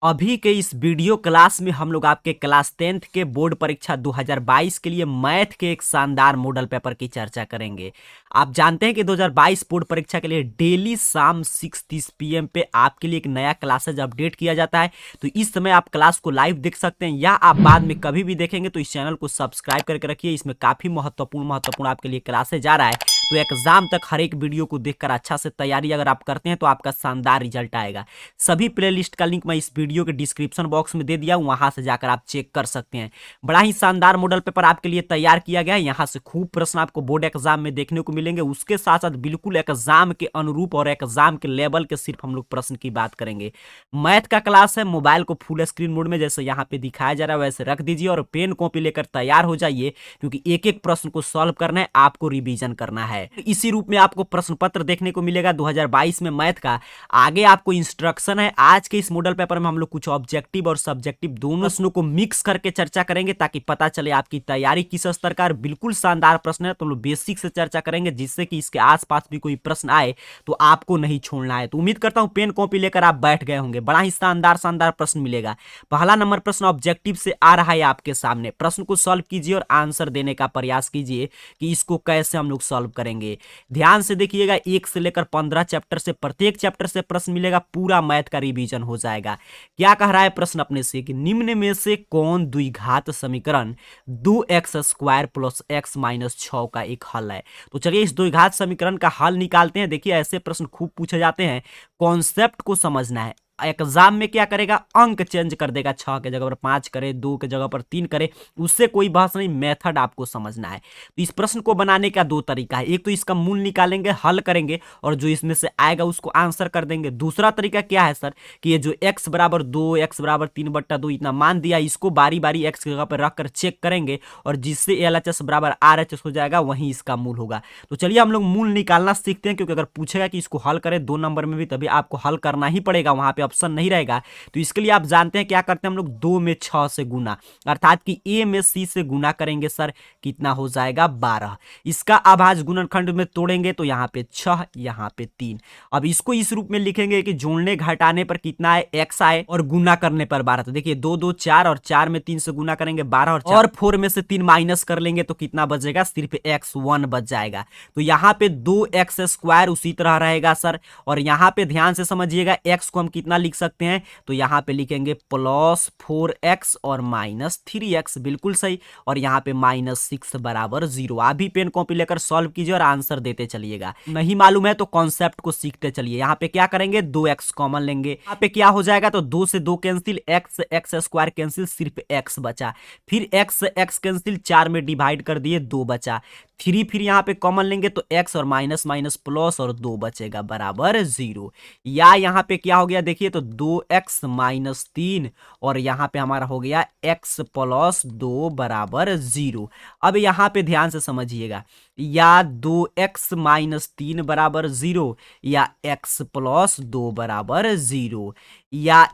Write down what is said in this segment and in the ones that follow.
अभी के इस वीडियो क्लास में हम लोग आपके क्लास 10th के बोर्ड परीक्षा 2022 के लिए मैथ के एक शानदार मॉडल पेपर की चर्चा करेंगे। आप जानते हैं कि 2022 बोर्ड परीक्षा के लिए डेली शाम 6:30 PM पे आपके लिए एक नया क्लासेज अपडेट किया जाता है। तो इस समय आप क्लास को लाइव देख सकते हैं या आप बाद में कभी भी देखेंगे, तो इस चैनल को सब्सक्राइब करके रखिए। इसमें काफ़ी महत्वपूर्ण आपके लिए क्लासेज आ रहा है, तो एग्जाम तक हर एक वीडियो को देखकर अच्छा से तैयारी अगर आप करते हैं तो आपका शानदार रिजल्ट आएगा। सभी प्लेलिस्ट का लिंक मैं इस वीडियो के डिस्क्रिप्शन बॉक्स में दे दिया हूं, वहां से जाकर आप चेक कर सकते हैं। बड़ा ही शानदार मॉडल पेपर आपके लिए तैयार किया गया है। यहां से खूब प्रश्न आपको बोर्ड एग्जाम में देखने को मिलेंगे। उसके साथ साथ बिल्कुल एग्जाम के अनुरूप और एग्जाम के लेवल के सिर्फ हम लोग प्रश्न की बात करेंगे। मैथ का क्लास है, मोबाइल को फुल स्क्रीन मोड में जैसे यहाँ पे दिखाया जा रहा है वैसे रख दीजिए और पेन कॉपी लेकर तैयार हो जाइए, क्योंकि एक एक प्रश्न को सॉल्व करना है, आपको रिवीजन करना है। इसी रूप में आपको प्रश्न पत्र देखने को मिलेगा 2022 में मैथ का। आगे आपको इंस्ट्रक्शन है। आज के इस मॉडल पेपर में हम लोग कुछ ऑब्जेक्टिव और सब्जेक्टिव दोनों प्रश्नों को मिक्स करके चर्चा करेंगे, ताकि पता चले आपकी तैयारी किस स्तर का। बिल्कुल शानदार प्रश्न है, तो हम लोग बेसिक से चर्चा करेंगे, जिससे कि इसके आसपास भी कोई प्रश्न आए तो आपको नहीं छोड़ना है। तो उम्मीद करता हूं पेन कॉपी लेकर आप बैठ गए होंगे। बड़ा ही शानदार प्रश्न मिलेगा। पहला नंबर प्रश्न ऑब्जेक्टिव से आ रहा है आपके सामने। प्रश्न को सॉल्व कीजिए और आंसर देने का प्रयास कीजिए कि इसको कैसे हम लोग सॉल्व करेंगे। ध्यान से देखिएगा, 1 से लेकर 15 चैप्टर से प्रत्येक चैप्टर से प्रश्न मिलेगा। पूरा मैथ का रिवीजन हो जाएगा। क्या कह रहा है प्रश्न अपने से कि निम्न में से कौन द्विघात समीकरण 2x² + x - 6 का एक हल है। तो चलिए इस द्विघात समीकरण का हल निकालते हैं। देखिए ऐसे प्रश्न खूब पूछे जाते हैं, कॉन्सेप्ट को समझना है। एग्जाम में क्या करेगा, अंक चेंज कर देगा, 6 के जगह पर 5 करे, 2 के जगह पर 3 करे, उससे कोई बहस नहीं। मेथड आपको समझना है। तो इस प्रश्न को बनाने का 2 तरीका है। एक तो इसका मूल निकालेंगे, हल करेंगे और जो इसमें से आएगा उसको आंसर कर देंगे। दूसरा तरीका क्या है सर कि ये जो x = 2, x = 3/2 इतना मान दिया, इसको बारी बारी x की जगह पर रखकर चेक करेंगे और जिससे LHS = RHS हो जाएगा, वहीं इसका मूल होगा। तो चलिए हम लोग मूल निकालना सीखते हैं, क्योंकि अगर पूछेगा कि इसको हल करें 2 नंबर में भी, तभी आपको हल करना ही पड़ेगा, वहां पे ऑप्शन नहीं रहेगा। तो इसके लिए आप जानते हैं क्या करते हैं हम लोग, 2 में 6 से गुना, अर्थात कि a में c से गुना करेंगे सर, कितना हो जाएगा 12। इसका अभाज्य गुणनखंड में तोड़ेंगे तो यहाँ पे 6, यहाँ पे 3। अब इसको इस रूप में लिखेंगे कि जोड़ने घटाने पर कितना है, x आए और गुना करने पर 12। तो देखिए 2 2 4 और 4 में 3 से गुना करेंगे 12 और 4 में से 3 माइनस कर लेंगे तो कितना बचेगा, सिर्फ x1 बच जाएगा। तो यहाँ पे 2x² उसी तरह रहेगा सर। और यहाँ पे ध्यान से समझिएगा, x को हम कितना लिख सकते हैं, तो यहाँ पे लिखेंगे +4x और -3x, बिल्कुल सही। और यहाँ पे -6 = 0। आप भी पेन कॉपी लेकर सॉल्व कीजिए और आंसर देते चलिएगा। नहीं मालूम है तो कॉन्सेप्ट को सीखते चलिए। यहाँ पे क्या करेंगे, 2x कॉमन लेंगे। यहाँ पे क्या हो जाएगा, तो 2 से 2 कैंसिल, x² कैंसिल, सिर्फ x बचा। फिर x कैंसिल, 4 में डिवाइड कर दिए, 2 बचा। फिर यहाँ पे कॉमन लेंगे तो x और माइनस माइनस प्लस और 2 बचेगा बराबर 0। या यहाँ पे क्या हो गया, देखिए तो 2x - 3 और यहाँ पे हमारा हो गया x + 2 = 0। अब यहाँ पे ध्यान से समझिएगा, या 2x - 3 = 0 या x + 2 = 0, या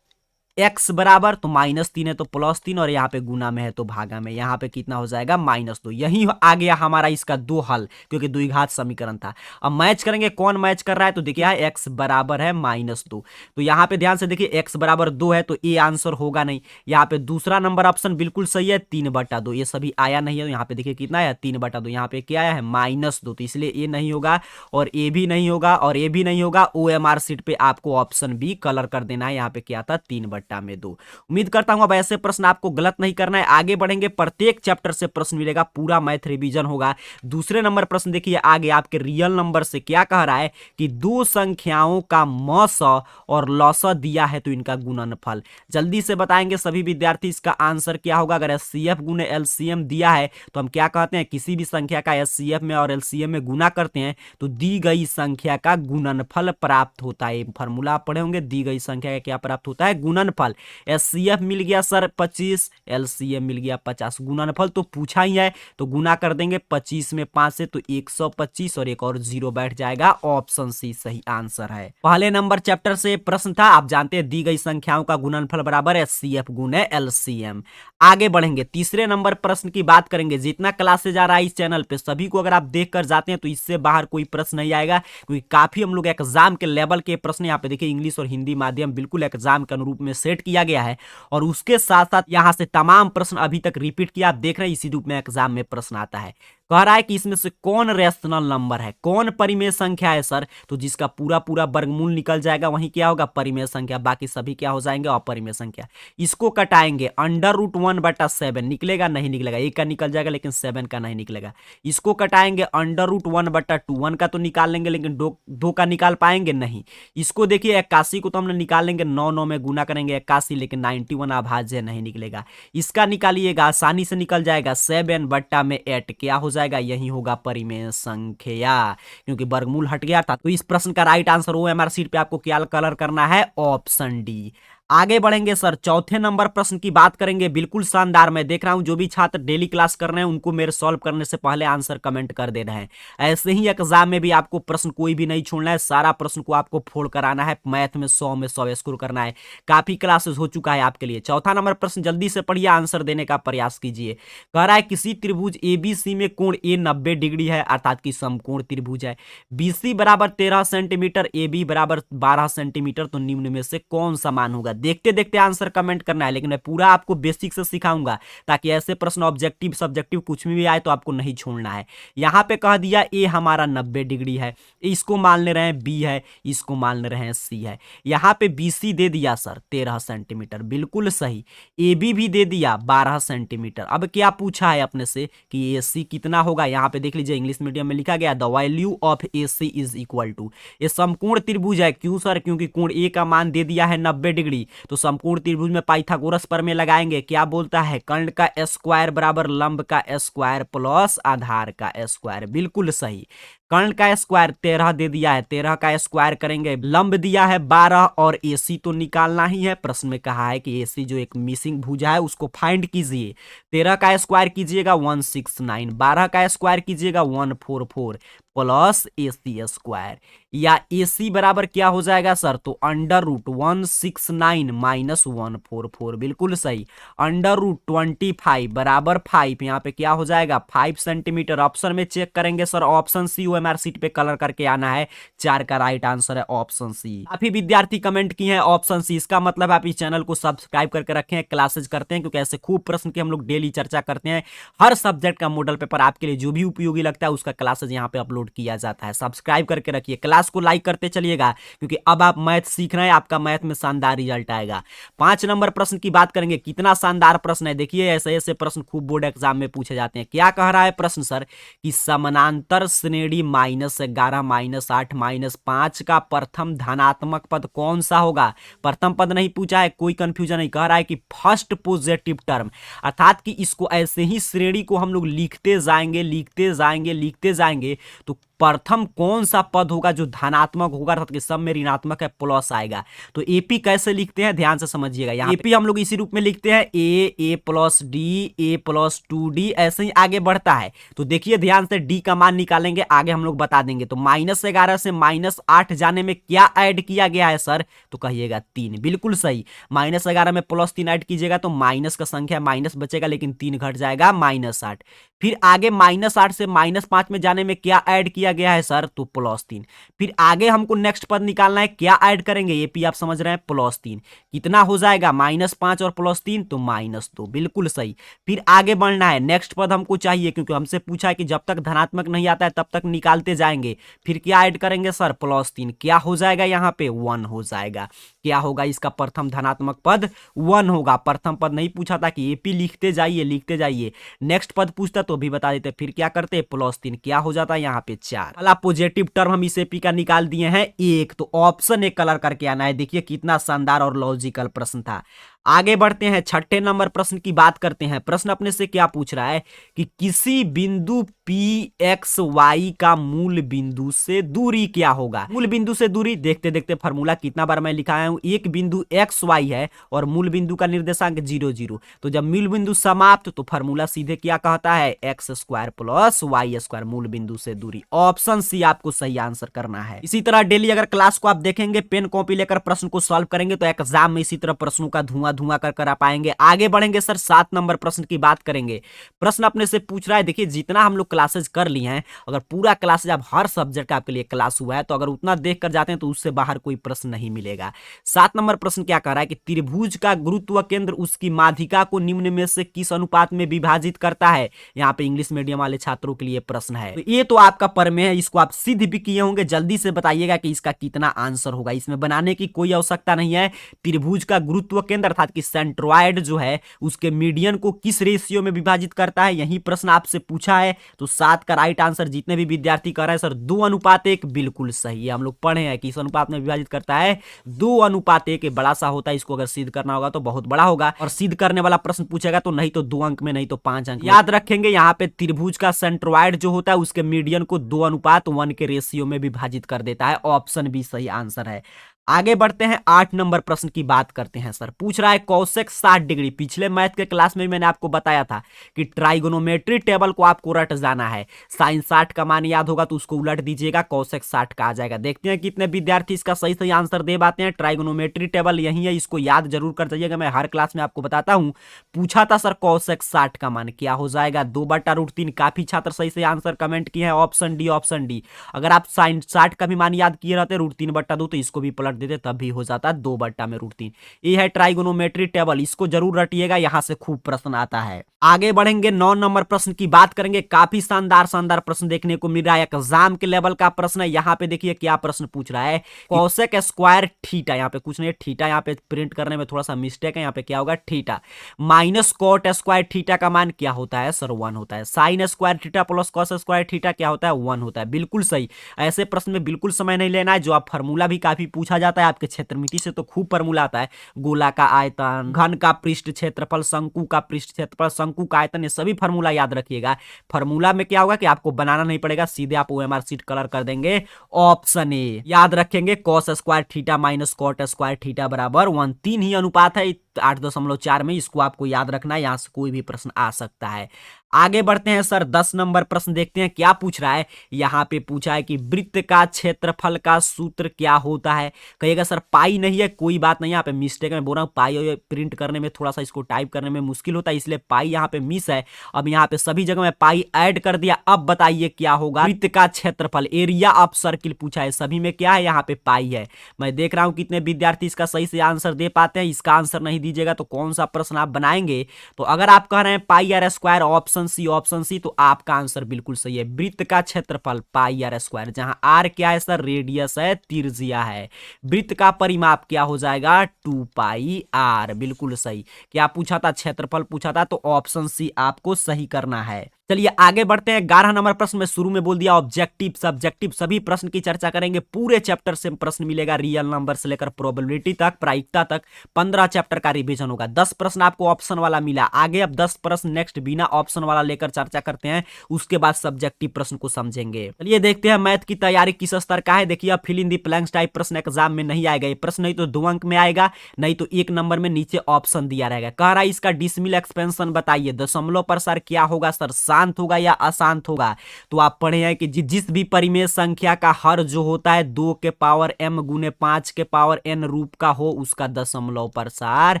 x बराबर तो -3 है तो +3 और यहाँ पे गुना में है तो भागा में, यहाँ पे कितना हो जाएगा -2। यही आ गया हमारा इसका 2 हल, क्योंकि द्विघात समीकरण था। अब मैच करेंगे, कौन मैच कर रहा है, तो देखिए x बराबर है -2। तो यहाँ पे ध्यान से देखिए x बराबर 2 है तो ए आंसर होगा नहीं। यहाँ पे दूसरा नंबर ऑप्शन बिल्कुल सही है, 3/2। ये सभी आया नहीं है, तो यहाँ पे देखिए कितना आया, 3/2। यहाँ पे क्या आया है, -2, तो इसलिए ए नहीं होगा और ए भी नहीं होगा और ए भी नहीं होगा। OMR सीट पे आपको ऑप्शन बी कलर कर देना है। यहाँ पे क्या था, 3/2 में 2। उम्मीद करता हूं अब ऐसे प्रश्न आपको गलत नहीं करना है। आगे बढ़ेंगे, प्रत्येक चैप्टर से प्रश्न मिलेगा, पूरा मैथ रिवीजन होगा। दूसरे नंबर प्रश्न देखिए आगे आपके रियल नंबर से क्या कह रहा है कि 2 संख्याओं का मस और लस दिया है तो इनका गुणनफल। जल्दी से बताएंगे सभी विद्यार्थी, इसका आंसर क्या होगा। अगर HCF गुने LCM दिया है तो हम क्या कहते हैं, किसी भी संख्या का HCF में और LCM में गुना करते हैं तो दी गई संख्या का गुणनफल प्राप्त होता है। फॉर्मूला आप पढ़े होंगे, दी गई संख्या का क्या प्राप्त होता है, गुणनफल। HCF मिल गया सर 25, LCM मिल गया 50। गुणनफल तो पूछा ही है तो गुना कर देंगे 25 में 5 से तो 125 और एक और 0 बैठ जाएगा। ऑप्शन सी सही आंसर है। पहले नंबर चैप्टर से प्रश्न था, आप जानते हैं दी गई संख्याओं का गुणनफल बराबर HCF गुने LCM। आगे बढ़ेंगे, तीसरे नंबर प्रश्न की बात करेंगे। जितना क्लासेज आ रहा है इस चैनल पे सभी को अगर आप देख कर जाते हैं तो इससे बाहर कोई प्रश्न नहीं आएगा, क्योंकि काफी हम लोग एग्जाम के लेवल के प्रश्न यहाँ पे देखिए इंग्लिश और हिंदी माध्यम बिल्कुल एग्जाम के अनुरूप में सेट किया गया है और उसके साथ साथ यहाँ से तमाम प्रश्न अभी तक रिपीट किया। आप देख रहे हैं इसी रूप में एग्जाम में प्रश्न आता है। कह रहा है कि इसमें से कौन रेशनल नंबर है, कौन परिमेय संख्या है सर, तो जिसका पूरा पूरा वर्गमूल निकल जाएगा वही क्या होगा, परिमेय संख्या, बाकी सभी क्या हो जाएंगे, अपरिमेय संख्या। इसको कटाएंगे, √1/7 निकलेगा, नहीं निकलेगा, एक का निकल जाएगा लेकिन 7 का नहीं निकलेगा। इसको कटाएंगे, √1/2, 1 का तो निकाल लेंगे लेकिन दो का निकाल पाएंगे नहीं। इसको देखिए 81 को तो हमने निकाल लेंगे, 9 में गुना करेंगे 81, लेकिन 91 अभाज्य नहीं निकलेगा। इसका निकालिएगा, आसानी से निकल जाएगा, 7/8 क्या हो जाएगा, यही होगा परिमेय संख्या, क्योंकि वर्गमूल हट गया था। तो इस प्रश्न का राइट आंसर OMR सीट पे आपको क्या कलर करना है, ऑप्शन डी। आगे बढ़ेंगे सर, चौथे नंबर प्रश्न की बात करेंगे। बिल्कुल शानदार, मैं देख रहा हूं जो भी छात्र डेली क्लास कर रहे हैं उनको मेरे सॉल्व करने से पहले आंसर कमेंट कर दे रहे हैं। ऐसे ही एग्जाम में भी आपको प्रश्न कोई भी नहीं छोड़ना है, सारा प्रश्न को आपको फोड़ कर आना है, मैथ में 100 में 100 स्कोर करना है। काफी क्लासेस हो चुका है आपके लिए। चौथा नंबर प्रश्न जल्दी से पढ़िए, आंसर देने का प्रयास कीजिए। कह रहा है किसी त्रिभुज ABC में कोण A 90 डिग्री है, अर्थात की समकोण त्रिभुज है। BC बराबर 13 सेंटीमीटर, AB बराबर 12 सेंटीमीटर, तो निम्न में से कौन सा मान होगा। देखते देखते आंसर कमेंट करना है, लेकिन मैं पूरा आपको बेसिक से सिखाऊंगा ताकि ऐसे प्रश्न ऑब्जेक्टिव सब्जेक्टिव कुछ भी आए तो आपको नहीं छोड़ना है। यहां पे कह दिया A हमारा 90 डिग्री है, इसको मान ले रहे हैं B है, इसको मान ले रहे हैं C है। यहां पे BC दे दिया सर 13 सेंटीमीटर, बिल्कुल सही। AB भी दे दिया 12 सेंटीमीटर। अब क्या पूछा है अपने से कि AC कितना होगा, यहां पे देख लीजिए इंग्लिश मीडियम में लिखा गया, the value of AC is equal to, ये समकोण त्रिभुज है। क्यों सर, क्योंकि कोण A का मान दे दिया है 90 डिग्री, तो समकोण त्रिभुज में पाइथागोरस प्रमेय लगाएंगे। क्या बोलता है, कर्ण का स्क्वायर बराबर लंब का स्क्वायर प्लस आधार का स्क्वायर, बिल्कुल सही। कर्ण का स्क्वायर 13 दे दिया है, 13 का स्क्वायर करेंगे, लंब दिया है 12 और AC तो निकालना ही है। प्रश्न में कहा है कि AC जो एक मिसिंग भुजा है उसको फाइंड कीजिए। 13 का स्क्वायर कीजिएगा 169, 12 का स्क्वायर कीजिएगा 144 प्लस AC स्क्वायर, या AC बराबर क्या हो जाएगा सर, तो √169 माइनस 144, बिल्कुल सही। √25 बराबर 5, यहाँ पे क्या हो जाएगा 5 सेंटीमीटर। ऑप्शन में चेक करेंगे sir, option C OMR sheet पे कलर करके आना है, 4 का राइट आंसर है ऑप्शन सी। काफी विद्यार्थी कमेंट किए हैं ऑप्शन सी, इसका मतलब आप इस चैनल को सब्सक्राइब करके रखें, क्लासेज करते हैं, क्योंकि ऐसे खूब प्रश्न की हम लोग डेली चर्चा करते हैं। हर सब्जेक्ट का मॉडल पेपर आपके लिए जो भी उपयोगी लगता है उसका क्लासेज यहाँ पे अपलोड किया जाता है। सब्सक्राइब करके रखिए, क्लास को लाइक करते चलिएगा, क्योंकि अब आप मैथ सीख रहे हैं, आपका मैथ में शानदार रिजल्ट आएगा। 5 नंबर प्रश्न की बात करेंगे, कितना शानदार प्रश्न है, देखिए ऐसे ऐसे प्रश्न खूब बोर्ड एग्जाम में पूछे जाते हैं। क्या कह रहा है प्रश्न सर, कि समानांतर श्रेणी -11 -8 -5 का प्रथम धनात्मक पद कौन सा होगा। प्रथम पद नहीं पूछा है, कोई कंफ्यूजन नहीं, कह रहा है कि फर्स्ट पॉजिटिव टर्म, अर्थात कि इसको ऐसे ही श्रेणी को हम लोग लिखते जाएंगे लिखते जाएंगे लिखते जाएंगे, तो प्रथम कौन सा पद होगा जो धनात्मक होगा, अर्थात कि सब में ऋणात्मक है, प्लस आएगा। तो AP कैसे लिखते हैं ध्यान से समझिएगा। यहाँ AP हम लोग इसी रूप में लिखते हैं, A + D A + 2D, ऐसे ही आगे बढ़ता है। तो देखिए ध्यान से, D का मान निकालेंगे, आगे हम लोग बता देंगे। तो -11 से -8 जाने में क्या ऐड किया गया है सर, तो कहिएगा 3, बिल्कुल सही। -11 में +3 ऐड कीजिएगा तो माइनस का संख्या माइनस बचेगा, लेकिन 3 घट जाएगा, -8। फिर आगे -8 से -5 में जाने में क्या ऐड किया गया है सर, तो +3। फिर आगे हमको नेक्स्ट पद निकालना है, क्या ऐड करेंगे, AP आप समझ रहे हैं, +3। कितना हो जाएगा, -5 और +3 तो -2, बिल्कुल सही। फिर आगे बढ़ना है, नेक्स्ट पद हमको चाहिए, क्योंकि हमसे पूछा है कि जब तक धनात्मक नहीं आता है तब तक निकालते जाएंगे। फिर क्या ऐड करेंगे सर, +3, क्या हो जाएगा यहाँ पे 1 हो जाएगा। क्या होगा इसका प्रथम धनात्मक पद, 1 होगा। प्रथम पद नहीं पूछा था कि AP लिखते जाइए लिखते जाइए, नेक्स्ट पद पूछता तो भी बता देते। फिर क्या करते, +3, क्या हो जाता है यहाँ पे 4। वाला पॉजिटिव टर्म हम इस AP का निकाल दिए हैं 1, तो ऑप्शन 1 कलर करके आना है। देखिए कितना शानदार और लॉजिकल प्रश्न था। आगे बढ़ते हैं, 6ठे नंबर प्रश्न की बात करते हैं। प्रश्न अपने से क्या पूछ रहा है कि किसी बिंदु PXY का मूल बिंदु से दूरी क्या होगा। मूल बिंदु से दूरी, देखते देखते फॉर्मूला कितना बार मैं लिखाया हूं, एक बिंदु XY है और मूल बिंदु का निर्देशांक 0 0, तो जब मूल बिंदु समाप्त तो फॉर्मूला सीधे क्या कहता है, x² + y², मूल बिंदु से दूरी। ऑप्शन सी आपको सही आंसर करना है। इसी तरह डेली अगर क्लास को आप देखेंगे, पेन कॉपी लेकर प्रश्न को सॉल्व करेंगे तो एग्जाम में इसी तरह प्रश्नों का धुआं धुआं धुआं कर आ पाएंगे। आगे बढ़ेंगे सर, 7 नंबर प्रश्न की बात करेंगे। प्रश्न अपने से पूछ रहा है, देखिए जितना हम लोग क्लासेज कर लिए हैं, अगर पूरा क्लासेज आप हर सब्जेक्ट का आपके लिए क्लास हुआ है, तो अगर उतना देख कर जाते हैं तो उससे बाहर कोई प्रश्न नहीं मिलेगा। 7 नंबर प्रश्न क्या कह रहा है कि त्रिभुज का गुरुत्व केंद्र उसकी माध्यिका को निम्न में से किस अनुपात में विभाजित करता है। यहाँ पे इंग्लिश मीडियम वाले छात्रों के लिए प्रश्न है। तो ये तो आपका प्रमेय है, इसको आप सिद्ध भी किए होंगे। जल्दी से बताइएगा कि इसका कितना आंसर होगा। इसमें बनाने की कोई आवश्यकता नहीं है। त्रिभुज का गुरुत्व केंद्र अर्थात कि सेंट्रॉयड जो है उसके मीडियन को किस रेशियो में विभाजित करता है, यही प्रश्न आपसे पूछा है। तो 7 का राइट आंसर जितने भी विद्यार्थी कर रहे हैं सर 2:1 बिल्कुल सही है। हम लोग पढ़े हैं कि इस अनुपात में विभाजित करता है 2:1, बड़ा सा होता है। इसको अगर सिद्ध करना होगा तो बहुत बड़ा होगा, और सिद्ध करने वाला प्रश्न पूछेगा तो नहीं तो 2 अंक में, नहीं तो 5 अंक। याद रखेंगे यहाँ पे त्रिभुज का सेंट्रॉयड जो होता है उसके मीडियन को 2:1 के रेशियो में विभाजित कर देता है। ऑप्शन बी सही आंसर है। आगे बढ़ते हैं, 8 नंबर प्रश्न की बात करते हैं। सर पूछ रहा है कौशिक 60 डिग्री। पिछले मैथ के क्लास में मैंने आपको बताया था कि ट्राइगोनोमेट्री टेबल को आपको रट जाना है। साइन 60 का मान याद होगा तो उसको उलट दीजिएगा, कौशिक 60 का आ जाएगा। देखते हैं कितने विद्यार्थी इसका सही सही आंसर दे पाते हैं। ट्राइगोनोमेट्री टेबल यही है, इसको याद जरूर कर जाइएगा, मैं हर क्लास में आपको बताता हूं। पूछा था सर कौशिक 60 का मान क्या हो जाएगा, 2/√3। काफी छात्र सही से आंसर कमेंट किए हैं, ऑप्शन डी, ऑप्शन डी। अगर आप साइन 60 का भी मान याद किए रहते √3/2 तो इसको भी पलट देते, तब भी हो जाता 2/√3। ये है ट्राइगोनोमेट्री टेबल, इसको जरूर रटिएगा, यहां से खूब प्रश्न आता है। आगे बढ़ेंगे, 9 नंबर प्रश्न की बात करेंगे। काफी शानदार शानदार प्रश्न देखने को मिल रहा है, एग्जाम के लेवल का प्रश्न है। यहाँ पे देखिए क्या प्रश्न पूछ रहा है, कौशिक स्क्वायर थीटा, यहाँ पे कुछ नहीं थीटा, यहाँ पे प्रिंट करने में थोड़ा सा मिस्टेक है, यहाँ पे क्या होगा theta minus cot square theta का मान क्या होता है सर 1 होता है। Sine square theta plus cos square theta क्या होता है 1 होता है। बिल्कुल सही। ऐसे प्रश्न में बिल्कुल समय नहीं लेना है। जो आप फार्मूला भी काफी पूछा जाता है आपके क्षेत्रमिति से, तो खूब फार्मूला आता है। गोला का आयतन, घन का पृष्ठ क्षेत्रफल, शंकु का पृष्ठ क्षेत्रफल, शंकु का आयतन, ये सभी फार्मूला याद रखिएगा। फार्मूला में क्या होगा कि आपको बनाना नहीं पड़ेगा, सीधे आप ओएमआर शीट कलर कर देंगे। ऑप्शन ए याद रखेंगे, cos square theta minus cot square theta बराबर 1। 3 ही अनुपात है 8.4 में, इसको आपको याद रखना है, यहां से कोई भी प्रश्न आ सकता है। आगे बढ़ते हैं सर, 10 नंबर प्रश्न देखते हैं क्या पूछ रहा है। यहां पे पूछा है कि वृत्त का क्षेत्रफल का सूत्र क्या होता है। कहिएगा सर पाई नहीं है, कोई बात नहीं, यहाँ पे मिस्टेक में बोल रहा हूं, पाई प्रिंट करने में थोड़ा सा इसको टाइप करने में मुश्किल होता है, इसलिए पाई यहाँ पे मिस है। अब यहाँ पे सभी जगह में पाई ऐड कर दिया। अब बताइए क्या होगा, वृत्त का क्षेत्रफल, एरिया ऑफ सर्किल पूछा है, सभी में क्या है यहाँ पे पाई है। मैं देख रहा हूं कितने विद्यार्थी इसका सही से आंसर दे पाते हैं। इसका आंसर नहीं दीजिएगा तो कौन सा प्रश्न आप बनाएंगे। तो अगर आप कह रहे हैं pi r square, option C, option C, तो आपका आंसर बिल्कुल सही है। वृत्त का क्षेत्रफल पाई आर स्क्वायर, जहां आर क्या है सर रेडियस है, त्रिज्या है। वृत्त का परिमाप क्या हो जाएगा 2 पाई आर, बिल्कुल सही। क्या पूछा था, क्षेत्रफल पूछा था, तो ऑप्शन सी आपको सही करना है। चलिए आगे बढ़ते हैं, 11 नंबर प्रश्न में शुरू में बोल दिया ऑब्जेक्टिव सब्जेक्टिव सभी प्रश्न की चर्चा करेंगे। पूरे चैप्टर से प्रश्न मिलेगा, रियल नंबर से लेकर प्रोबेबिलिटी तक, प्रायिकता तक। 15 चैप्टर का रिवीजन होगा। 10 प्रश्न आपको ऑप्शन वाला मिला, आगे अब 10 प्रश्न नेक्स्ट बिना ऑप्शन वाला लेकर चर्चा करते हैं, उसके बाद सब्जेक्टिव प्रश्न को समझेंगे। चलिए देखते हैं मैथ की तैयारी किस स्तर का है। देखिए अब fill in the blanks type प्रश्न एग्जाम में नहीं आएगा। ये प्रश्न नहीं तो 2 अंक में आएगा, नहीं तो 1 नंबर में नीचे ऑप्शन दिया रहेगा। कह रहा है इसका डिसिमल एक्सपेंशन बताइए, दशमलव पर सर क्या होगा सर, शांत होगा या अशांत होगा। तो आप पढ़े हैं कि जिस भी परिमेय संख्या का हर जो होता है 2 के पावर m गुने 5 के पावर n रूप का हो, उसका दशमलव प्रसार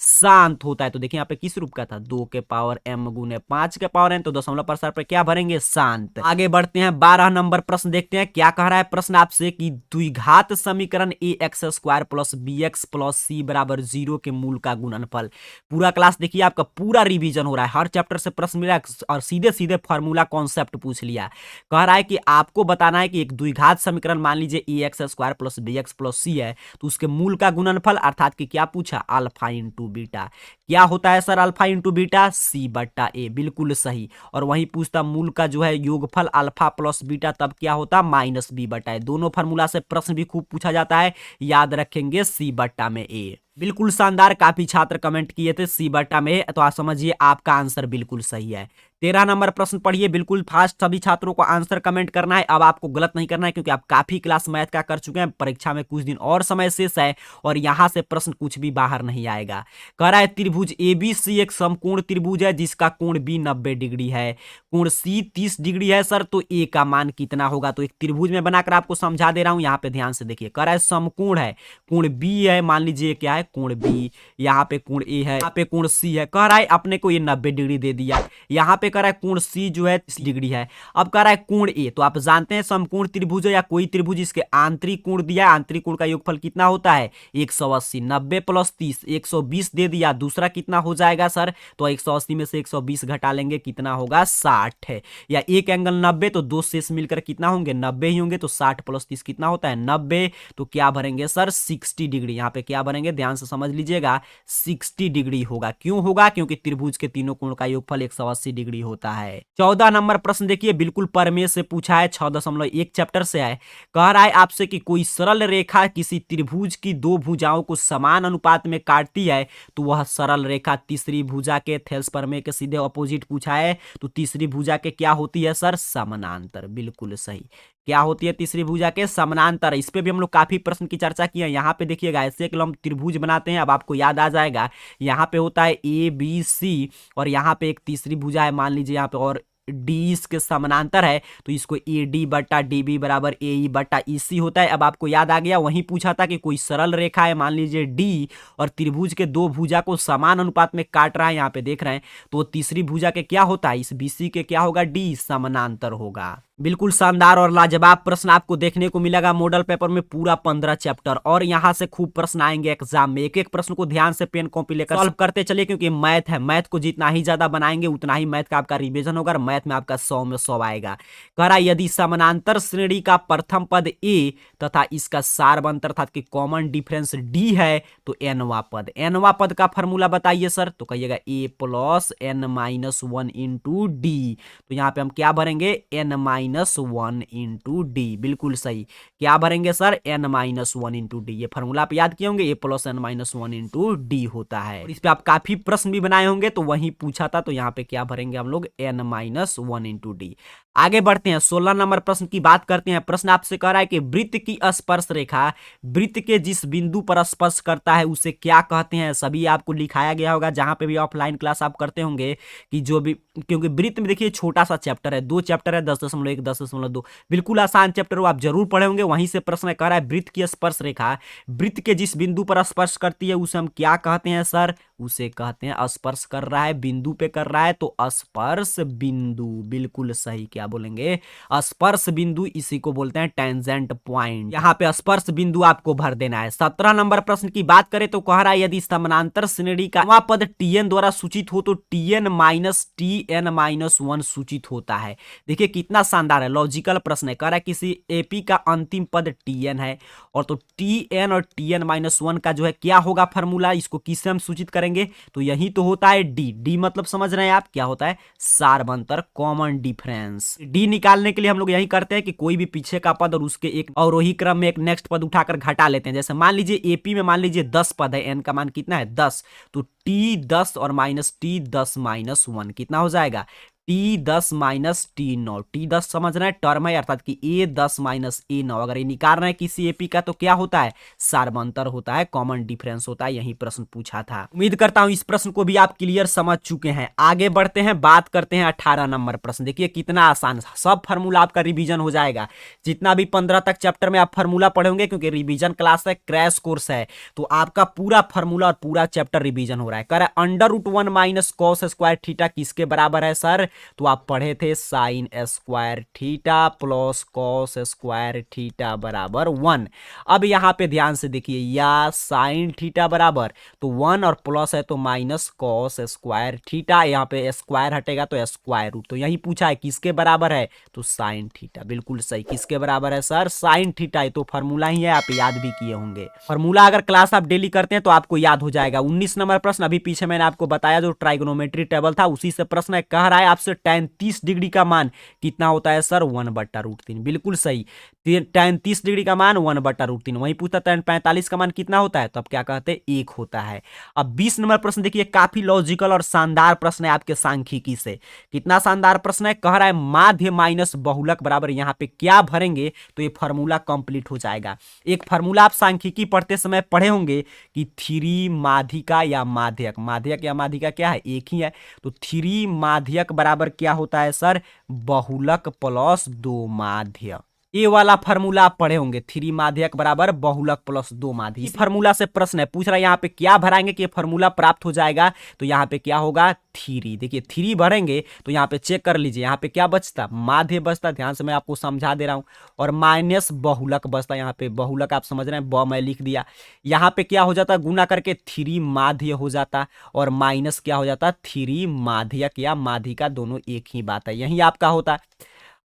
शांत होता है। तो देखिए यहाँ पे किस रूप का था, 2 के पावर m गुने 5 के पावर n, तो दशमलव प्रसार पर क्या भरेंगे, शांत। आगे बढ़ते हैं, 12 नंबर प्रश्न देखते हैं क्या कह रहा है प्रश्न आपसे कि द्विघात समीकरण ax² plus bx plus c बराबर 0 के मूल का गुणनफल। पूरा क्लास देखिए आपका पूरा रिवीजन हो रहा है, हर चैप्टर से प्रश्न मिला और सीधे सीधे फार्मूला कॉन्सेप्ट पूछ लिया। कह रहा है कि आपको बताना है कि एक द्विघात समीकरण मान लीजिए ax² plus bx plus c है, तो उसके मूल का गुणनफल अर्थात कि क्या पूछा, अल्फा इंटू बीटा। क्या होता है sir alpha into beta, c/a, बिल्कुल सही। और वही पूछता मूल का जो है योगफल अल्फा प्लस बीटा, तब क्या होता माइनस b/a। दोनों फार्मूला से प्रश्न भी खूब पूछा जाता है, याद रखेंगे c/a। बिल्कुल शानदार, काफी छात्र कमेंट किए थे c/a, तो आप समझिए आपका आंसर बिल्कुल सही है। 13 नंबर प्रश्न पढ़िए बिल्कुल फास्ट, सभी छात्रों को आंसर कमेंट करना है। अब आपको गलत नहीं करना है क्योंकि आप काफी क्लास मैथ का कर चुके हैं, परीक्षा में कुछ दिन और समय शेष है और यहां से प्रश्न कुछ भी बाहर नहीं आएगा। कह रहा है त्रिभुज एबीसी एक समकोण त्रिभुज है जिसका कोण बी 90 डिग्री है, कोण सी 30 डिग्री है सर, तो ए का मान कितना होगा। तो एक त्रिभुज में बनाकर आपको समझा दे रहा हूं, यहाँ पे ध्यान से देखिए। कह रहा है समकोण है, कोण बी है, मान लीजिए क्या है कोण बी, यहाँ पे कोण ए है, यहाँ पे कोण सी है। कह रहा है अपने को ये 90 डिग्री दे दिया, यहाँ पे कह रहा है कोण सी जो है 30 डिग्री है। अब कह रहा है कोण ए, तो आप जानते हैं समकोण त्रिभुज या कोई त्रिभुज इसके आंतरिक कोण दिया है, आंतरिक कोण का योगफल कितना होता है 180, 90 प्लस 30 120 दे दिया। दूसरा कितना हो जाएगा सर, तो 180 में से 120 घटा लेंगे, कितना होगा 60 है। या एक एंगल 90, तो दो शेष मिलकर कितना होंगे 90 ही होंगे, तो 60 प्लस 30 कितना होता है 90, तो क्या भरेंगे सर 60 डिग्री। यहाँ पे क्या भरेंगे ध्यान से समझ लीजिएगा, 60 डिग्री होगा। क्यों होगा, क्योंकि त्रिभुज के तीनों कोण का योगफल 180 डिग्री होता है। 14 नंबर प्रश्न देखिए बिल्कुल परमेय से पूछा है, 6.1 चैप्टर से है। कह रहा है आपसे कि कोई सरल रेखा किसी त्रिभुज की दो भुजाओं को समान अनुपात में काटती है, तो वह सरल रेखा तीसरी भुजा के थेल्स प्रमेय के सीधे अपोजिट पूछा है। तो तीसरी भुजा के क्या होती है सर, समानांतर। बिल्कुल सही, क्या होती है तीसरी भुजा के समानांतर। इस पे भी हम लोग काफी प्रश्न की चर्चा की है। यहाँ पे देखिएगा ऐसे एक हम त्रिभुज बनाते हैं, अब आपको याद आ जाएगा। यहाँ पे होता है ए बी सी और यहाँ पे एक तीसरी भुजा है, मान लीजिए यहाँ पे, और डी इसके समानांतर है, तो इसको ए डी बटा डी बी बराबर ए ई बटा ई सी होता है। अब आपको याद आ गया, वहीं पूछा था कि कोई सरल रेखा है मान लीजिए डी और त्रिभुज के दो भुजा को समान अनुपात में काट रहा है, यहाँ पे देख रहे हैं, तो तीसरी भुजा के क्या होता है, इस बीसी के क्या होगा डी समानांतर होगा। बिल्कुल शानदार और लाजवाब प्रश्न आपको देखने को मिलेगा मॉडल पेपर में, पूरा 15 चैप्टर, और यहां से खूब प्रश्न आएंगे एग्जाम में। एक एक प्रश्न को ध्यान से पेन कॉपी लेकर सॉल्व करते चलिए, क्योंकि मैथ है, मैथ को जितना ही ज्यादा बनाएंगे उतना ही मैथ का आपका रिवीजन होगा और मैथ में आपका 100 में 100 आएगा। कह रहा यदि समानांतर श्रेणी का प्रथम पद ए तथा इसका सारबंत अर्थात कि कॉमन डिफरेंस डी है, तो एनवा पद, एनवा पद का फॉर्मूला बताइए सर, तो कहिएगा a plus n minus 1 into d. तो यहाँ पे हम क्या भरेंगे एन माइनस 1 इंटू डी। बिल्कुल सही, क्या भरेंगे sir n minus 1 into d. ये फॉर्मूला आप याद किए होंगे, a plus n minus 1 into d होता है। और इस पे आप काफी प्रश्न भी बनाए होंगे, तो वही पूछा था, तो यहाँ पे क्या भरेंगे हम लोग एन माइनस 1 इंटू डी। आगे बढ़ते हैं, 16 नंबर प्रश्न की बात करते हैं। प्रश्न आपसे कह रहा है कि वृत्त की स्पर्श रेखा वृत्त के जिस बिंदु पर स्पर्श करता है उसे क्या कहते हैं। सभी आपको लिखाया गया होगा, जहां पे भी ऑफलाइन क्लास आप करते होंगे, कि जो भी, क्योंकि वृत्त में देखिए छोटा सा चैप्टर है, 2 चैप्टर है, 10.1 10.2, बिल्कुल आसान चैप्टर, वो आप जरूर पढ़े होंगे। वहीं से प्रश्न कह रहा है वृत्त की स्पर्श रेखा वृत्त के जिस बिंदु पर स्पर्श करती है उसे हम क्या कहते हैं सर, उसे कहते हैं, स्पर्श कर रहा है बिंदु पे कर रहा है तो स्पर्श बिंदु। बिल्कुल सही, क्या बोलेंगे स्पर्श बिंदु, इसी को बोलते हैं टेंजेंट पॉइंट। यहाँ पे स्पर्श बिंदु आपको भर देना है। 17 नंबर प्रश्न की बात करें तो कह रहा है यदि समानांतर श्रेणी का पद टीएन द्वारा सूचित हो तो टीएन माइनस टीएन माइनस 1 सूचित होता है। देखिए कितना शानदार है, लॉजिकल प्रश्न है। कह रहा है किसी एपी का अंतिम पद टीएन है, और तो टीएन और टीएन माइनस 1 का जो है क्या होगा फॉर्मूला, इसको किससे हम सूचित करेंगे, तो यही तो होता है डी। डी मतलब समझ रहे हैं आप, क्या होता है सारबंतर, कॉमन डिफरेंस। डी निकालने के लिए हम लोग यही करते हैं कि कोई भी पीछे का पद और उसके एक अवरोही क्रम में एक नेक्स्ट पद उठाकर घटा लेते हैं। जैसे मान लीजिए एपी में मान लीजिए 10 पद है, एन का मान कितना है 10, तो टी 10 और माइनस टी 10 माइनस 1 कितना हो जाएगा टी 10 माइनस टी 9। टी 10 समझ रहे हैं टर्म है, अर्थात कि ए 10 माइनस ए 9। अगर ये निकाल रहे हैं किसी एपी का तो क्या होता है सारबंतर होता है, कॉमन डिफरेंस होता है। यही प्रश्न पूछा था। उम्मीद करता हूं इस प्रश्न को भी आप क्लियर समझ चुके हैं। आगे बढ़ते हैं, बात करते हैं 18 नंबर प्रश्न। देखिए कितना आसान, सब फार्मूला आपका रिवीजन हो जाएगा। जितना भी 15 तक चैप्टर में आप फार्मूला पढ़े होंगे, क्योंकि रिवीजन क्लास है, क्रैश कोर्स है, तो आपका पूरा फार्मूला और पूरा चैप्टर रिवीजन हो रहा है। कह रहा है under root 1 minus cos square theta किसके बराबर है सर, तो आप पढ़े थे sine square theta plus cos square theta बराबर 1। अब यहां पे ध्यान से देखिए, या साइन थीटा बराबर तो 1 और प्लस है तो माइनस कॉस स्क्वायर थीटा, यहां पे स्क्वायर हटेगा तो स्क्वायर रूट। तो यही पूछा है किसके बराबर है, तो साइन थीटा। बिल्कुल सही, किसके बराबर है सर, साइन थीटा। ये तो फार्मूला ही है, आप याद भी किए होंगे। फार्मूला अगर क्लास आप डेली करते हैं तो आपको याद हो जाएगा। 19 नंबर प्रश्न, अभी पीछे मैंने आपको बताया जो ट्राइगोनोमेट्री टेबल था, उसी से प्रश्न है। कह रहा है आपसे tan 30 डिग्री का मान कितना होता है सर 1/√3। बिल्कुल सही, tan 30 डिग्री का मान 1/√3। वहीं पूछता tan 45 का मान कितना होता है, तो अब क्या कहते हैं 1 होता है। अब 20 नंबर प्रश्न देखिए, काफी लॉजिकल और शानदार प्रश्न है आपके सांख्यिकी से। कितना शानदार प्रश्न है, कह रहा है माध्य माइनस बहुलक बराबर, यहाँ पे क्या भरेंगे तो ये फॉर्मूला कंप्लीट हो जाएगा। एक फॉर्मूला आप सांख्यिकी पढ़ते समय पढ़े होंगे कि 3 माध्यिका या माध्यक, माध्यक या माध्यिका क्या है, एक ही है। तो 3 माध्यक बराबर क्या होता है सर, बहुलक प्लस 2 माध्य। ये वाला फार्मूला आप पढ़े होंगे, 3 माध्यक बराबर बहुलक प्लस 2 माध्य। इस फार्मूला से प्रश्न है, पूछ रहा है यहाँ पे क्या भराएंगे कि ये फार्मूला प्राप्त हो जाएगा, तो यहाँ पे क्या होगा 3। देखिए 3 भरेंगे तो यहाँ पे चेक कर लीजिए, यहाँ पे क्या बचता, माध्य बचता, ध्यान से मैं आपको समझा दे रहा हूँ, और माइनस बहुलक बचता। यहाँ पे बहुलक आप समझ रहे हैं, ब मैं लिख दिया। यहाँ पे क्या हो जाता, गुना करके 3 माध्य हो जाता, और माइनस क्या हो जाता 3 माध्यक या माध्यिका, दोनों एक ही बात है, यही आपका होता।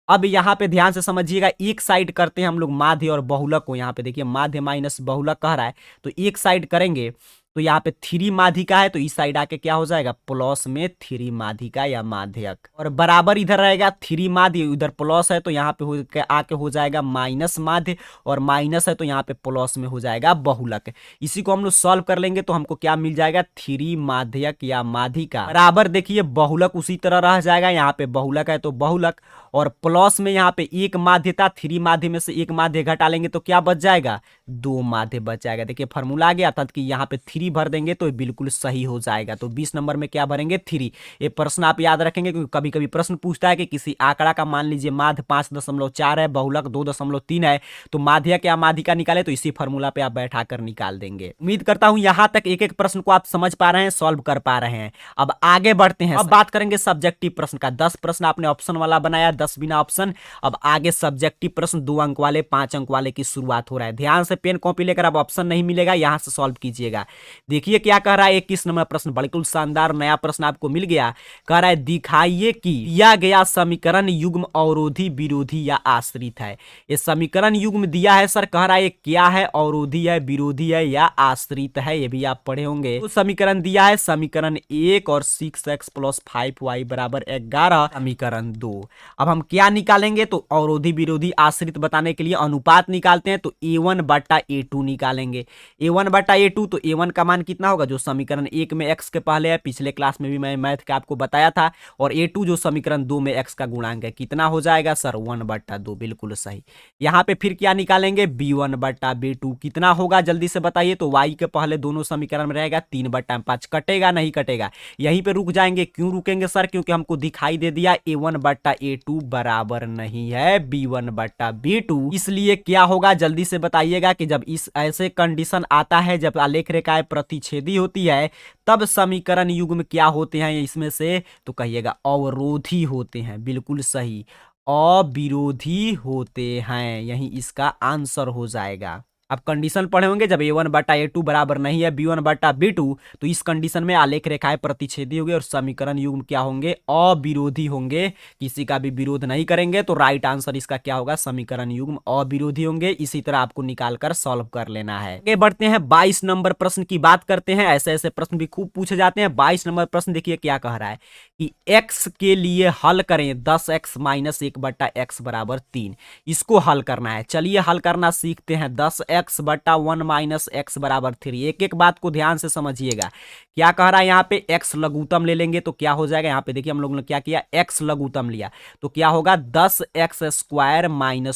अब यहाँ पे ध्यान से समझिएगा, एक साइड करते हैं हम लोग माध्य और बहुलक को। यहाँ पे देखिए माध्य माइनस बहुलक कह रहा है, तो एक साइड करेंगे तो यहाँ पे 3 माध्यिका है, तो इस साइड आके क्या हो जाएगा, प्लस में 3 माध्यिका या माध्यक, और बराबर इधर रहेगा 3 माध्य, इधर प्लस है तो यहाँ पे आके हो जाएगा माइनस माध्य, और माइनस है तो यहाँ पे प्लस में हो जाएगा बहुलक। इसी को हम लोग सॉल्व कर लेंगे तो हमको क्या मिल जाएगा, 3 माध्यक या माध्यिका बराबर, देखिए बहुलक उसी तरह रह जाएगा, यहाँ पे बहुलक है तो बहुलक, और प्लस में यहाँ पे एक माध्य था, 3 माध्य में से एक माध्य घटा लेंगे तो क्या बच जाएगा, 2 माध्य बच जाएगा। देखिए फॉर्मूला आ गया था कि यहाँ पे 3 भर देंगे तो बिल्कुल सही हो जाएगा। तो 20 नंबर में क्या भरेंगे 3। ये प्रश्न आप याद रखेंगे क्योंकि कभी कभी प्रश्न पूछता है कि किसी आंकड़ा का मान लीजिए माध्य 5.4 है, बहुलक 2.3 है, तो माध्यक या माध्यिका निकाले तो इसी फॉर्मूला पे आप बैठा कर निकाल देंगे। उम्मीद करता हूं यहां तक एक एक प्रश्न को आप समझ पा रहे हैं, सॉल्व कर पा रहे हैं। अब आगे बढ़ते हैं, अब बात करेंगे सब्जेक्टिव प्रश्न का। 10 प्रश्न आपने ऑप्शन वाला बनाया, 10 बिना ऑप्शन। अब आगे सब्जेक्टिव प्रश्न 2 अंक वाले, 5 अंक वाले की शुरुआत हो रहा है। ध्यान से पेन कॉपी लेकर, अब ऑप्शन नहीं मिलेगा, यहां से सॉल्व कीजिएगा। देखिए क्या कह रहा है, 21 नंबर प्रश्न, बिल्कुल शानदार नया प्रश्न आपको मिल गया। कह रहा है दिखाइए कि दिया गया समीकरण युग्म अवरोधी विरोधी या आश्रित है। ये समीकरण युग्म दिया है सर, कह रहा है क्या है, अवरोधी है, विरोधी है या आश्रित है, ये भी आप पढ़े होंगे। तो समीकरण दिया है समीकरण 1 और 6x + 5y = 11, समीकरण 2। अब हम क्या निकालेंगे, तो अवरोधी विरोधी आश्रित बताने के लिए अनुपात निकालते हैं, तो a1/a2 निकालेंगे। a1/a2, तो a1 का मान कितना होगा, जो समीकरण 1 में x के पहले है, पिछले क्लास में भी मैं मैथ का आपको बताया था, और a2 जो समीकरण 2 में x का गुणांक है, कितना हो जाएगा सर 1/2, बिल्कुल सही। यहाँ पे फिर क्या निकालेंगे, b1/b2 कितना होगा जल्दी से बताइए, तो y के पहले दोनों समीकरण में रहेगा 3/5, कटेगा नहीं कटेगा, यहीं पे रुक जाएंगे। क्यों रुकेंगे सर, क्योंकि हमको दिखाई दे दिया a1/a2 बराबर नहीं है b1/b2, इसलिए क्या होगा जल्दी से बताइएगा कि जब इस ऐसे कंडीशन आता है, जब आलेख रेखाएं प्रतिच्छेदी होती है, तब समीकरण युग्म क्या होते हैं इसमें से, तो कहिएगा अवरोधी होते हैं, बिल्कुल सही, अविरोधी होते हैं, यही इसका आंसर हो जाएगा। अब कंडीशन पढ़े होंगे, जब a1/a2 बराबर नहीं है b1/b2, तो इस कंडीशन में आलेख रेखाएं प्रतिच्छेदी होगी और समीकरण युग्म क्या होंगे, अविरोधी होंगे, किसी का भी विरोध नहीं करेंगे, तो राइट आंसर इसका क्या होगा, समीकरण युग्म अविरोधी होंगे। इसी तरह आपको निकाल कर सॉल्व कर लेना है। आगे बढ़ते हैं, 22 नंबर प्रश्न की बात करते हैं। ऐसे ऐसे प्रश्न भी खूब पूछे जाते हैं। 22 नंबर प्रश्न देखिए क्या कह रहा है कि x के लिए हल करें 10x - 1/x = 3। इसको हल करना है, चलिए हल करना सीखते हैं। 10x - 1 - x = 3। एक एक बात को ध्यान से समझिएगा, क्या कह रहा है यहाँ पे, x लघुत्तम ले लेंगे तो क्या हो जाएगा, यहाँ पे देखिए हम लोगों ने क्या किया, x लघुत्तम लिया तो क्या होगा, 10x² - 1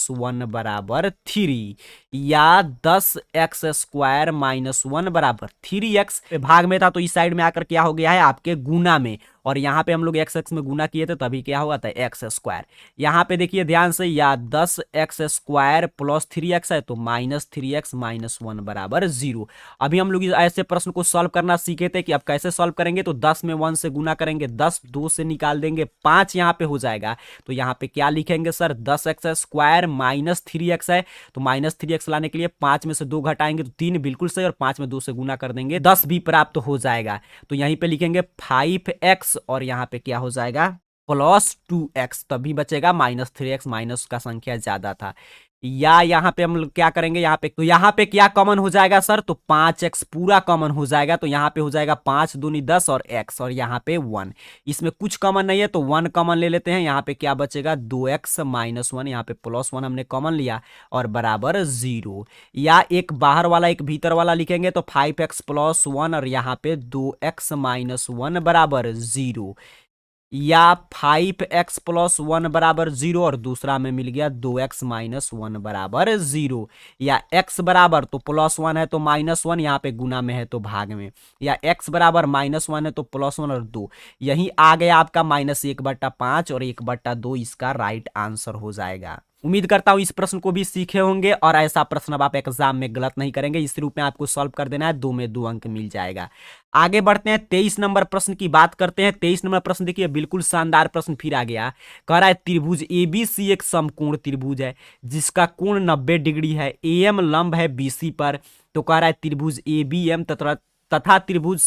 = 3, या 10x² - 1 = 3x। भाग में था तो इस साइड में आकर क्या हो गया है, आपके गुना में, और यहाँ पे हम लोग x में गुना किए थे तभी क्या हुआ था, x²। यहाँ पे देखिए ध्यान से, या 10x² + 3x है तो -3x - 1 = 0। अभी हम लोग ऐसे प्रश्न को सॉल्व करना सीखे थे कि अब कैसे सॉल्व करेंगे, तो 10 में 1 से गुना करेंगे, 10 2 से निकाल देंगे, 5 यहाँ पे हो जाएगा। तो यहाँ पे क्या लिखेंगे सर, 10x² - 3x है, तो -3x लाने के लिए 5 में से 2 घटाएंगे तो 3, बिल्कुल सही, और 5 में 2 से गुना कर देंगे, 10 भी प्राप्त हो जाएगा। तो यहीं पे लिखेंगे 5x, और यहाँ पे क्या हो जाएगा +2x, तभी बचेगा, -3x, माइनस का संख्या ज्यादा था। या यहाँ पे हम लोग क्या करेंगे, यहाँ पे तो यहाँ पे क्या कॉमन हो जाएगा सर, तो 5x पूरा कॉमन हो जाएगा, तो यहाँ पे हो जाएगा 5 दूनी 10 और x, और यहाँ पे 1। इसमें कुछ कॉमन नहीं है तो 1 कॉमन ले लेते हैं। यहाँ पे क्या बचेगा, 2x माइनस 1, यहाँ पे +1 हमने कॉमन लिया और बराबर 0। या एक बाहर वाला एक भीतर वाला लिखेंगे तो 5x + 1 और यहाँ पे 2x माइनस 1 बराबर 0। या 5x + 1 बराबर 0 और दूसरा में मिल गया 2x माइनस 1 बराबर 0। या x बराबर तो +1 है तो -1, यहाँ पे गुना में है तो भाग में। या x बराबर -1 है तो +1 और 2। यही आ गया आपका -1/5 और 1/2 इसका राइट आंसर हो जाएगा। उम्मीद करता हूं इस प्रश्न को भी सीखे होंगे और ऐसा प्रश्न अब आप एग्जाम में गलत नहीं करेंगे। इस रूप में आपको सॉल्व कर देना है, 2 में 2 अंक मिल जाएगा। आगे बढ़ते हैं, 23 नंबर प्रश्न की बात करते हैं। 23 नंबर प्रश्न देखिए, बिल्कुल शानदार प्रश्न फिर आ गया। कह रहा है त्रिभुज ABC एक समकोण त्रिभुज है जिसका कोण 90 डिग्री है, AM लंब है BC पर। तो कह रहा है त्रिभुज ABM तथा त्रिभुज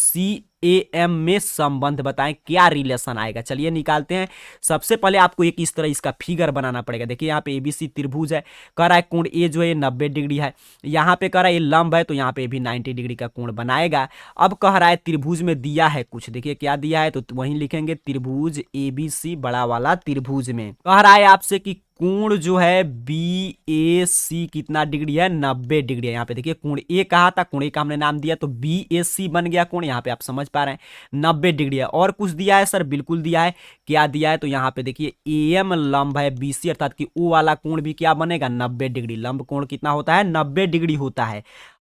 CAM में संबंध बताएं, क्या रिलेशन आएगा। चलिए निकालते हैं। सबसे पहले आपको एक इस तरह इसका फिगर बनाना पड़ेगा। देखिए यहाँ पे ABC त्रिभुज है, कह रहा है कोण A जो है 90 डिग्री है। यहाँ पे कह रहा है ये लंब है तो यहाँ पे भी 90 डिग्री का कोण बनाएगा। अब कह रहा है त्रिभुज में दिया है कुछ, देखिए क्या दिया है, तो वहीं लिखेंगे त्रिभुज ABC बड़ा वाला त्रिभुज में कह रहा है आपसे कि कोण जो है BAC कितना डिग्री है, 90 डिग्री है। यहाँ पे देखिए कोण A कहा था, कोण A का हमने नाम दिया तो BAC बन गया कोण। यहाँ पे आप समझ पा रहे हैं 90 डिग्री है। और कुछ दिया है सर, बिल्कुल दिया है। क्या दिया है, तो यहाँ पे देखिए AM लंब है BC, अर्थात कि O वाला कोण भी क्या बनेगा, 90 डिग्री। लंब कोण कितना होता है, 90 डिग्री होता है।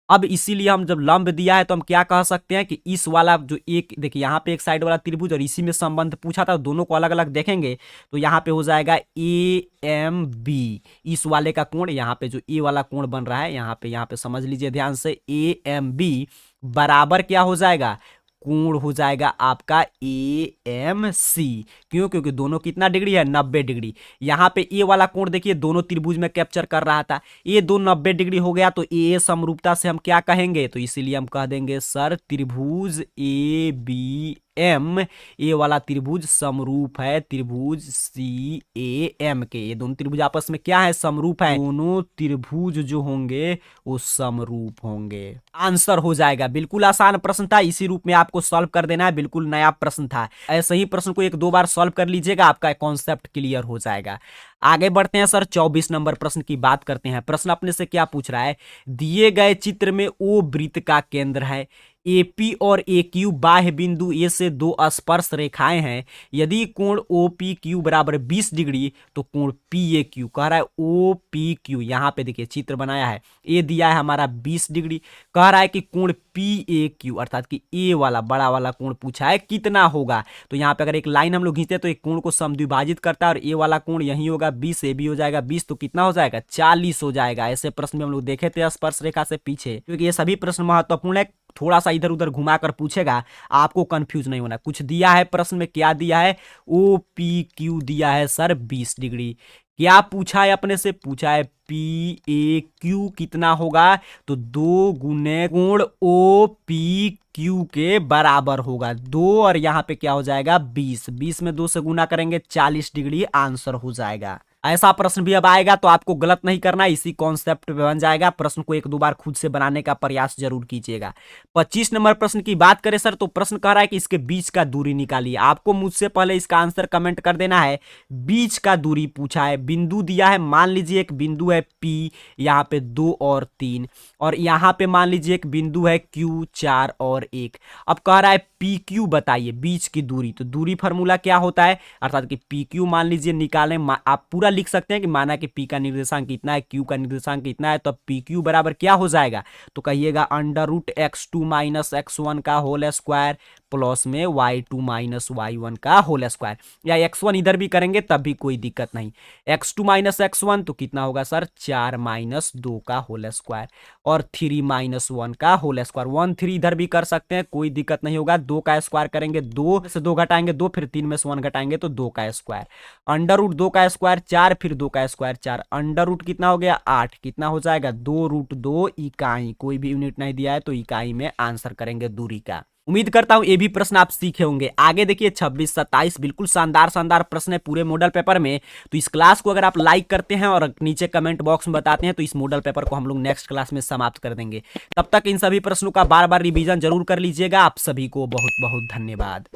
अब इसीलिए हम जब लंब दिया है तो हम क्या कह सकते हैं कि इस वाला जो एक देखिए यहाँ पे एक साइड वाला त्रिभुज और इसी में संबंध पूछा था, दोनों को अलग अलग देखेंगे तो यहाँ पे हो जाएगा AMB। इस वाले का कोण, यहाँ पे जो ए वाला कोण बन रहा है, यहाँ पे समझ लीजिए ध्यान से, AMB बराबर क्या हो जाएगा, कोण हो जाएगा आपका AMC। क्यों, क्योंकि दोनों कितना डिग्री है, 90 डिग्री। यहाँ पे ए वाला कोण देखिए दोनों त्रिभुज में कैप्चर कर रहा था, ये दो 90 डिग्री हो गया तो ए समरूपता से हम क्या कहेंगे, तो इसीलिए हम कह देंगे सर त्रिभुज ABM, ए वाला त्रिभुज समरूप है त्रिभुज CAM के। ये दोनों त्रिभुज आपस में क्या है, समरूप है। दोनों त्रिभुज जो होंगे वो समरूप होंगे। आंसर हो जाएगा। बिल्कुल आसान प्रश्न था, इसी रूप में आपको सॉल्व कर देना है। बिल्कुल नया प्रश्न था, ऐसे ही प्रश्न को 1-2 बार सॉल्व कर लीजिएगा, आपका कॉन्सेप्ट क्लियर हो जाएगा। आगे बढ़ते हैं सर, 24 नंबर प्रश्न की बात करते हैं। प्रश्न अपने से क्या पूछ रहा है, दिए गए चित्र में O वृत्त का केंद्र है, AP और AQ बाह्य बिंदु A से 2 स्पर्श रेखाएं हैं। यदि कोण OPQ बराबर 20 डिग्री तो कोण PAQ, कह रहा है OPQ, यहाँ पे देखिए चित्र बनाया है, A दिया है हमारा 20 डिग्री, कह रहा है कि कोण PAQ अर्थात कि A वाला बड़ा वाला कोण पूछा है कितना होगा। तो यहाँ पे अगर एक लाइन हम लोग खींचते हैं तो एक कोण को समद्विभाजित करता है और A वाला कोण यही होगा 20, AB हो जाएगा 20, तो कितना हो जाएगा, 40 हो जाएगा। ऐसे प्रश्न में हम लोग देखे थे स्पर्श रेखा से पीछे, क्योंकि ये सभी प्रश्न महत्वपूर्ण है। थोड़ा सा इधर उधर घुमाकर पूछेगा, आपको कंफ्यूज नहीं होना। कुछ दिया है प्रश्न में, क्या दिया है, OPQ दिया है सर 20 डिग्री। क्या पूछा है अपने से, पूछा है PAQ कितना होगा, तो 2 गुने कोण OPQ के बराबर होगा 2, और यहाँ पे क्या हो जाएगा 20, 20 में 2 से गुना करेंगे 40 डिग्री, आंसर हो जाएगा। ऐसा प्रश्न भी अब आएगा तो आपको गलत नहीं करना, इसी कॉन्सेप्ट पे बन जाएगा। प्रश्न को 1-2 बार खुद से बनाने का प्रयास जरूर कीजिएगा। 25 नंबर प्रश्न की बात करें सर, तो प्रश्न कह रहा है कि इसके बीच का दूरी निकालिए। आपको मुझसे पहले इसका आंसर कमेंट कर देना है। बीच का दूरी पूछा है, बिंदु दिया है, मान लीजिए एक बिंदु है P, यहाँ पे 2 और 3, और यहाँ पे मान लीजिए एक बिंदु है Q 4 और 1। अब कह रहा है PQ बताइए बीच की दूरी। तो दूरी फार्मूला क्या होता है, अर्थात कि PQ मान लीजिए निकालें, आप पूरा लिख सकते हैं कि माना कि P का निर्देशांक कितना है, Q का निर्देशांक कितना है, तो PQ बराबर क्या हो जाएगा, तो कहिएगा √x2 - x1 का होल स्क्वायर प्लस में y2 - y1 का होल स्क्वायर, या x1 इधर भी करेंगे तब भी कोई दिक्कत नहीं। x2 - x1 तो कितना होगा सर, 4 - 2 का होल स्क्वायर, और 3 - 1 का होल स्क्वायर। 1 3 इधर भी कर सकते हैं, कोई दिक्कत नहीं होगा। 2 का स्क्वायर करेंगे, 2 से 2 घटाएंगे 2, फिर 3 में से 1 घटाएंगे तो 2 का स्क्वायर, √2 का स्क्वायर 4, फिर 2 का स्क्वायर 4, √ कितना हो गया 8, कितना हो जाएगा 2√2 इकाई। कोई भी यूनिट नहीं दिया है तो इकाई में आंसर करेंगे दूरी का। उम्मीद करता हूं ये भी प्रश्न आप सीखे होंगे। आगे देखिए 26 27 बिल्कुल शानदार शानदार प्रश्न है पूरे मॉडल पेपर में। तो इस क्लास को अगर आप लाइक करते हैं और नीचे कमेंट बॉक्स में बताते हैं तो इस मॉडल पेपर को हम लोग नेक्स्ट क्लास में समाप्त कर देंगे। तब तक इन सभी प्रश्नों का बार बार रिवीजन जरूर कर लीजिएगा। आप सभी को बहुत बहुत धन्यवाद।